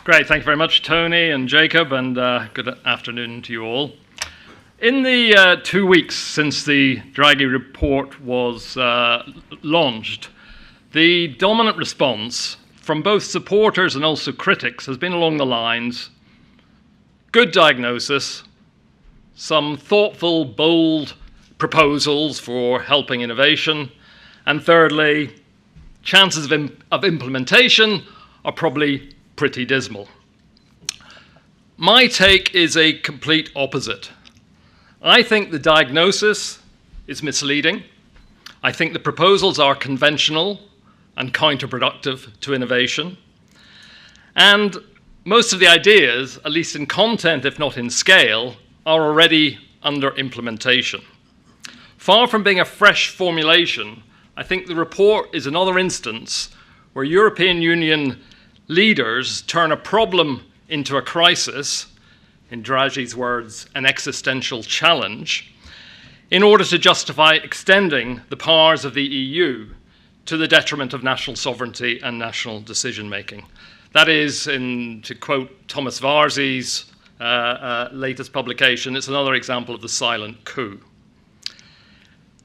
Great, thank you very much, Tony and Jacob, and good afternoon to you all. In the 2 weeks since the Draghi Report was launched, the dominant response from both supporters and also critics has been along the lines: good diagnosis, some thoughtful, bold proposals for helping innovation, and thirdly, chances of implementation are probably pretty dismal. My take is a complete opposite. I think the diagnosis is misleading. I think the proposals are conventional and counterproductive to innovation. And most of the ideas, at least in content if not in scale, are already under implementation. Far from being a fresh formulation, I think the report is another instance where European Union leaders turn a problem into a crisis, in Draghi's words, an existential challenge, in order to justify extending the powers of the EU to the detriment of national sovereignty and national decision-making. That is, to quote Thomas Varzy's latest publication, it's another example of the silent coup.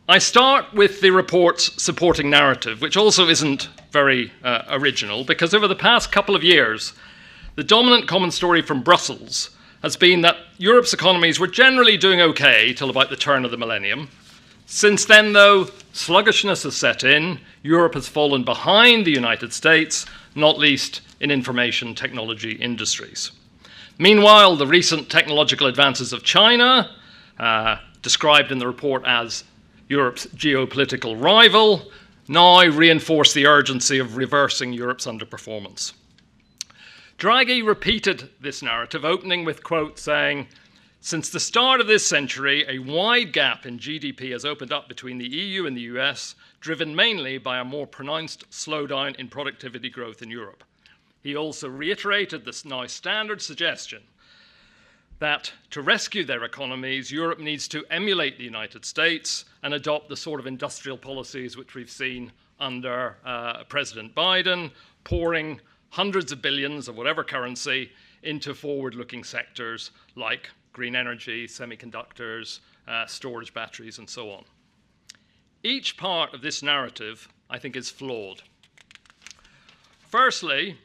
I start with the report's supporting narrative, which also isn't very original, because over the past couple of years, the dominant common story from Brussels has been that Europe's economies were generally doing okay till about the turn of the millennium. Since then, though, sluggishness has set in. Europe has fallen behind the United States, not least in information technology industries. Meanwhile, the recent technological advances of China, described in the report as Europe's geopolitical rival, now reinforce the urgency of reversing Europe's underperformance. Draghi repeated this narrative, opening with quotes saying, "Since the start of this century, a wide gap in GDP has opened up between the EU and the US, driven mainly by a more pronounced slowdown in productivity growth in Europe." He also reiterated this now standard suggestion that to rescue their economies, Europe needs to emulate the United States and adopt the sort of industrial policies which we've seen under President Biden, pouring hundreds of billions of whatever currency into forward-looking sectors like green energy, semiconductors, storage batteries, and so on. Each part of this narrative, I think, is flawed. Firstly,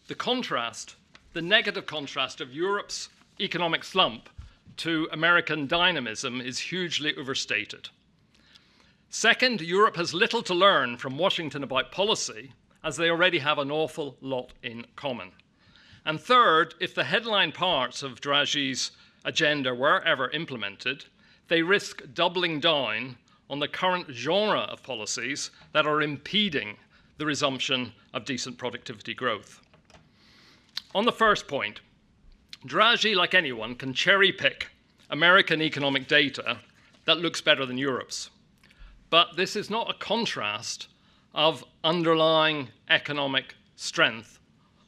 the negative contrast of Europe's economic slump to American dynamism is hugely overstated. Second, Europe has little to learn from Washington about policy, as they already have an awful lot in common. And third, if the headline parts of Draghi's agenda were ever implemented, they risk doubling down on the current genre of policies that are impeding the resumption of decent productivity growth. On the first point, Draghi, like anyone, can cherry-pick American economic data that looks better than Europe's. But this is not a contrast of underlying economic strength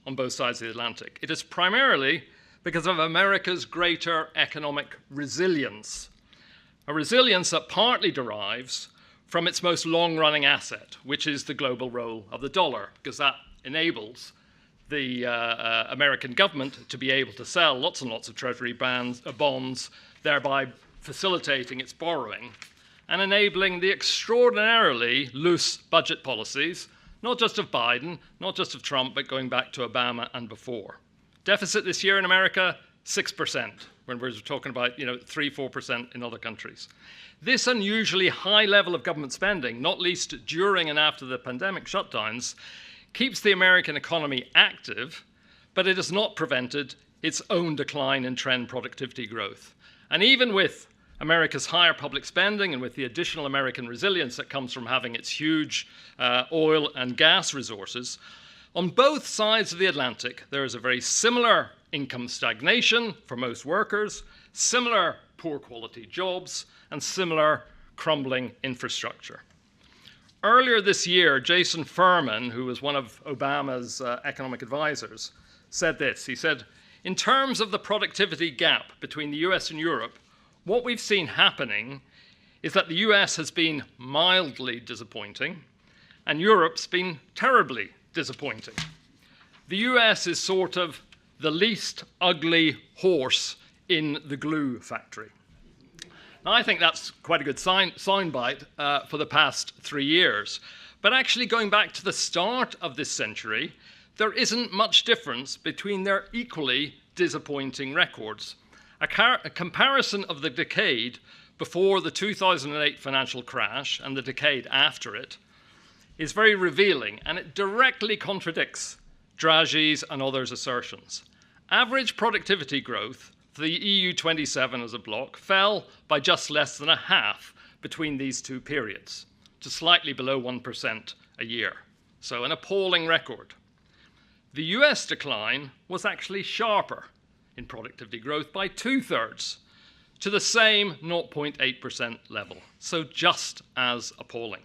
on both sides of the Atlantic. It is primarily because of America's greater economic resilience, a resilience that partly derives from its most long-running asset, which is the global role of the dollar, because that enables the American government to be able to sell lots and lots of treasury bonds, thereby facilitating its borrowing and enabling the extraordinarily loose budget policies, not just of Biden, not just of Trump, but going back to Obama and before. Deficit this year in America, 6%, when we're talking about 3-4% in other countries. This unusually high level of government spending, not least during and after the pandemic shutdowns, keeps the American economy active, but it has not prevented its own decline in trend productivity growth. And even with America's higher public spending and with the additional American resilience that comes from having its huge oil and gas resources, on both sides of the Atlantic, there is a very similar income stagnation for most workers, similar poor quality jobs, and similar crumbling infrastructure. Earlier this year, Jason Furman, who was one of Obama's economic advisors, said this. He said, "In terms of the productivity gap between the US and Europe, what we've seen happening is that the US has been mildly disappointing and Europe's been terribly disappointing. the US is sort of the least ugly horse in the glue factory. Now, I think that's quite a good soundbite for the past 3 years. But actually, going back to the start of this century, there isn't much difference between their equally disappointing records. A comparison of the decade before the 2008 financial crash and the decade after it is very revealing, and it directly contradicts Draghi's and others' assertions. Average productivity growth for the EU 27 as a bloc fell by just less than a half between these two periods, to slightly below 1% a year. So an appalling record. The US decline was actually sharper in productivity growth by 2/3 to the same 0.8% level, so just as appalling.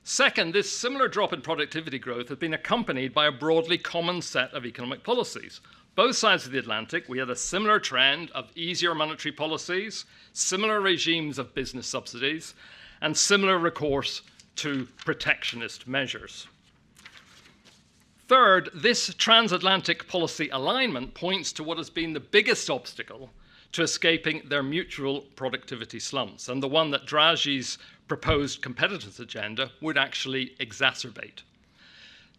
Second, this similar drop in productivity growth has been accompanied by a broadly common set of economic policies. Both sides of the Atlantic, we had a similar trend of easier monetary policies, similar regimes of business subsidies, and similar recourse to protectionist measures. Third, this transatlantic policy alignment points to what has been the biggest obstacle to escaping their mutual productivity slumps, and the one that Draghi's proposed competitiveness agenda would actually exacerbate.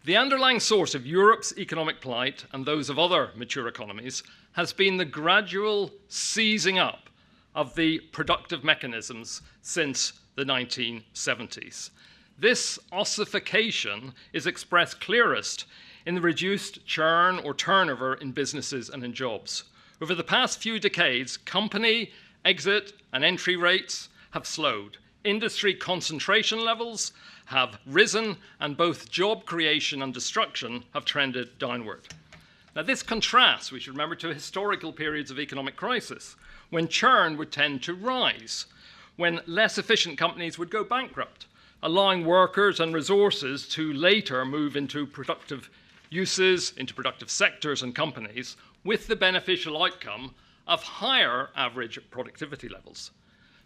The underlying source of Europe's economic plight and those of other mature economies has been the gradual seizing up of the productive mechanisms since the 1970s. This ossification is expressed clearest in the reduced churn or turnover in businesses and in jobs. Over the past few decades, company exit and entry rates have slowed. Industry concentration levels have risen, and both job creation and destruction have trended downward. Now, this contrasts, we should remember, to historical periods of economic crisis, when churn would tend to rise, when less efficient companies would go bankrupt, allowing workers and resources to later move into productive uses, into productive sectors and companies, with the beneficial outcome of higher average productivity levels.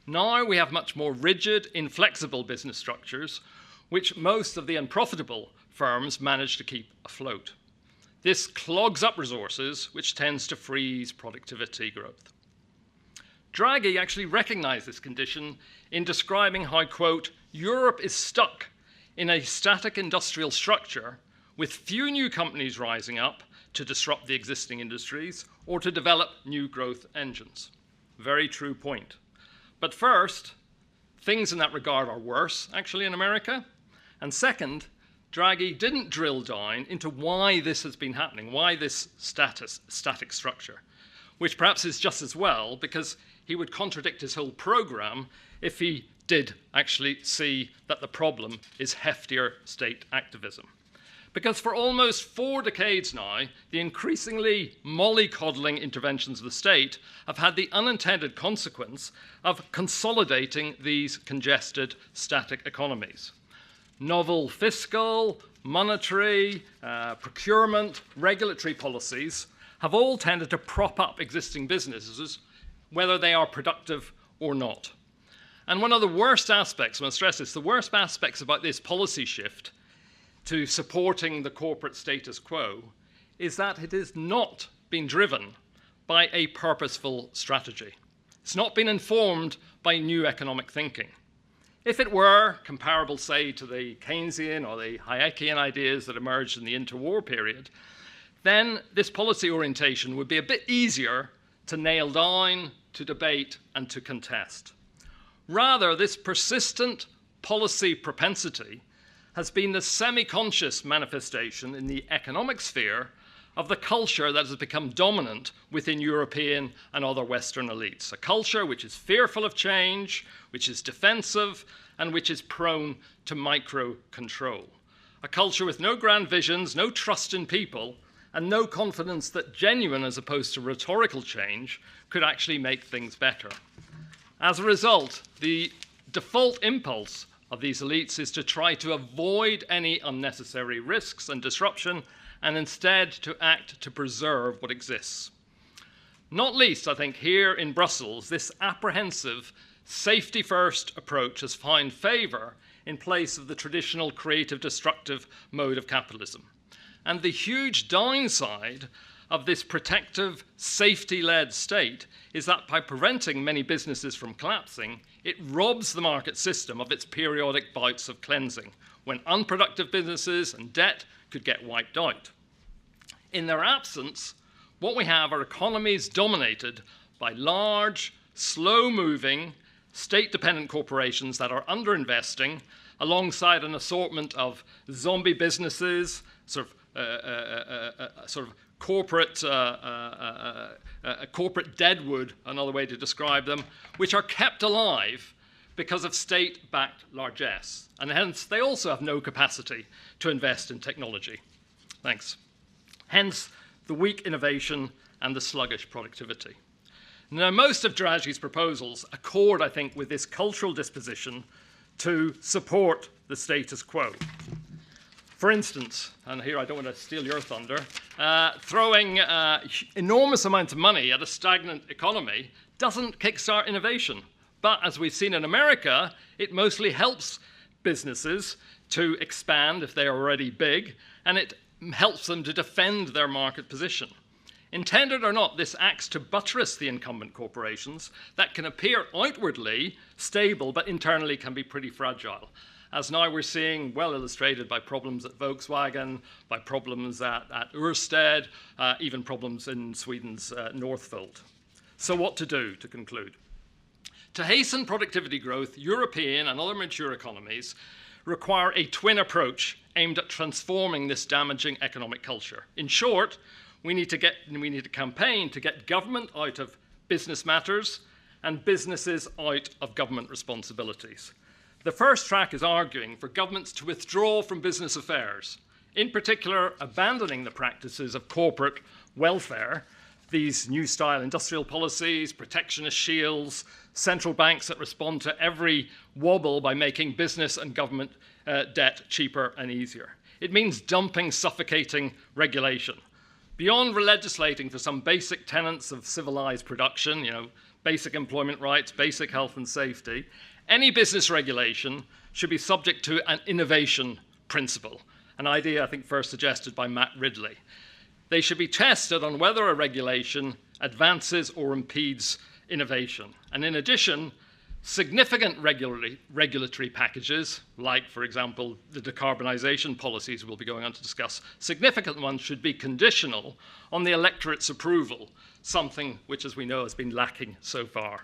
Now we have much more rigid, inflexible business structures, which most of the unprofitable firms manage to keep afloat. This clogs up resources, which tends to freeze productivity growth. Draghi actually recognized this condition in describing how, quote, Europe is stuck in a static industrial structure with few new companies rising up to disrupt the existing industries or to develop new growth engines. Very true point. But first, things in that regard are worse, actually, in America. And second, Draghi didn't drill down into why this has been happening, why this static structure, which perhaps is just as well, because he would contradict his whole program if he did actually see that the problem is heftier state activism. Because for almost 4 decades now, the increasingly mollycoddling interventions of the state have had the unintended consequence of consolidating these congested static economies. Novel fiscal, monetary, procurement, regulatory policies have all tended to prop up existing businesses, whether they are productive or not. And one of the worst aspects, I want to stress this, the worst aspects about this policy shift to supporting the corporate status quo is that it has not been driven by a purposeful strategy. It's not been informed by new economic thinking. If it were comparable, say, to the Keynesian or the Hayekian ideas that emerged in the interwar period, then this policy orientation would be a bit easier to nail down, to debate, and to contest. Rather, this persistent policy propensity has been the semi-conscious manifestation in the economic sphere of the culture that has become dominant within European and other Western elites. A culture which is fearful of change, which is defensive, and which is prone to micro-control. A culture with no grand visions, no trust in people, and no confidence that genuine as opposed to rhetorical change could actually make things better. As a result, the default impulse of these elites is to try to avoid any unnecessary risks and disruption, and instead to act to preserve what exists. Not least, I think, here in Brussels, this apprehensive, safety-first approach has found favour in place of the traditional creative, destructive mode of capitalism. And the huge downside of this protective, safety-led state is that by preventing many businesses from collapsing, it robs the market system of its periodic bouts of cleansing, when unproductive businesses and debt could get wiped out. In their absence, what we have are economies dominated by large, slow-moving, state-dependent corporations that are underinvesting alongside an assortment of zombie businesses, sort of corporate deadwood, another way to describe them, which are kept alive because of state-backed largesse. And hence, they also have no capacity to invest in technology. Thanks. Hence, the weak innovation and the sluggish productivity. Now, most of Draghi's proposals accord, I think, with this cultural disposition to support the status quo. For instance, and here I don't want to steal your thunder, throwing enormous amounts of money at a stagnant economy doesn't kickstart innovation. But as we've seen in America, it mostly helps businesses to expand if they are already big, and it helps them to defend their market position. Intended or not, this acts to buttress the incumbent corporations that can appear outwardly stable, but internally can be pretty fragile. As now we're seeing, well illustrated by problems at Volkswagen, by problems at Ørsted, even problems in Sweden's Northvolt. So what to do, to conclude? To hasten productivity growth, European and other mature economies require a twin approach aimed at transforming this damaging economic culture. In short, we need to campaign to get government out of business matters and businesses out of government responsibilities. The first track is arguing for governments to withdraw from business affairs, in particular abandoning the practices of corporate welfare, these new style industrial policies, protectionist shields, central banks that respond to every wobble by making business and government debt cheaper and easier. It means dumping suffocating regulation. Beyond legislating for some basic tenets of civilized production, basic employment rights, basic health and safety, any business regulation should be subject to an innovation principle, an idea I think first suggested by Matt Ridley. They should be tested on whether a regulation advances or impedes innovation. And in addition, significant regulatory packages, like, for example, the decarbonization policies we'll be going on to discuss, significant ones should be conditional on the electorate's approval, something which, as we know, has been lacking so far.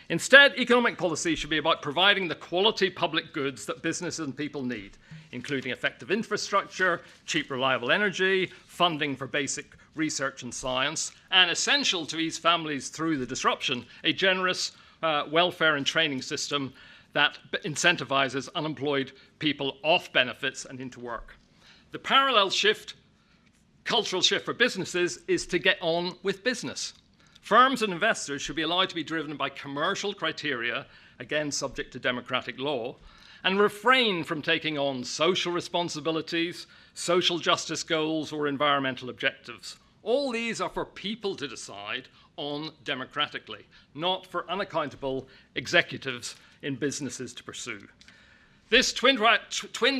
Instead, economic policy should be about providing the quality public goods that businesses and people need, including effective infrastructure, cheap, reliable energy, funding for basic research and science, and essential to ease families through the disruption, a generous welfare and training system that incentivizes unemployed people off benefits and into work. The parallel shift, cultural shift for businesses is to get on with business. Firms and investors should be allowed to be driven by commercial criteria, again subject to democratic law, and refrain from taking on social responsibilities, social justice goals, or environmental objectives. All these are for people to decide on democratically, not for unaccountable executives in businesses to pursue. This twin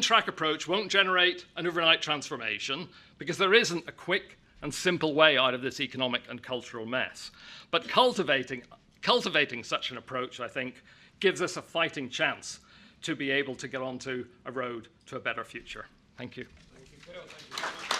track approach won't generate an overnight transformation because there isn't a quick and simple way out of this economic and cultural mess. But cultivating such an approach, I think, gives us a fighting chance to be able to get onto a road to a better future. Thank you. Thank you, Phil. Thank you.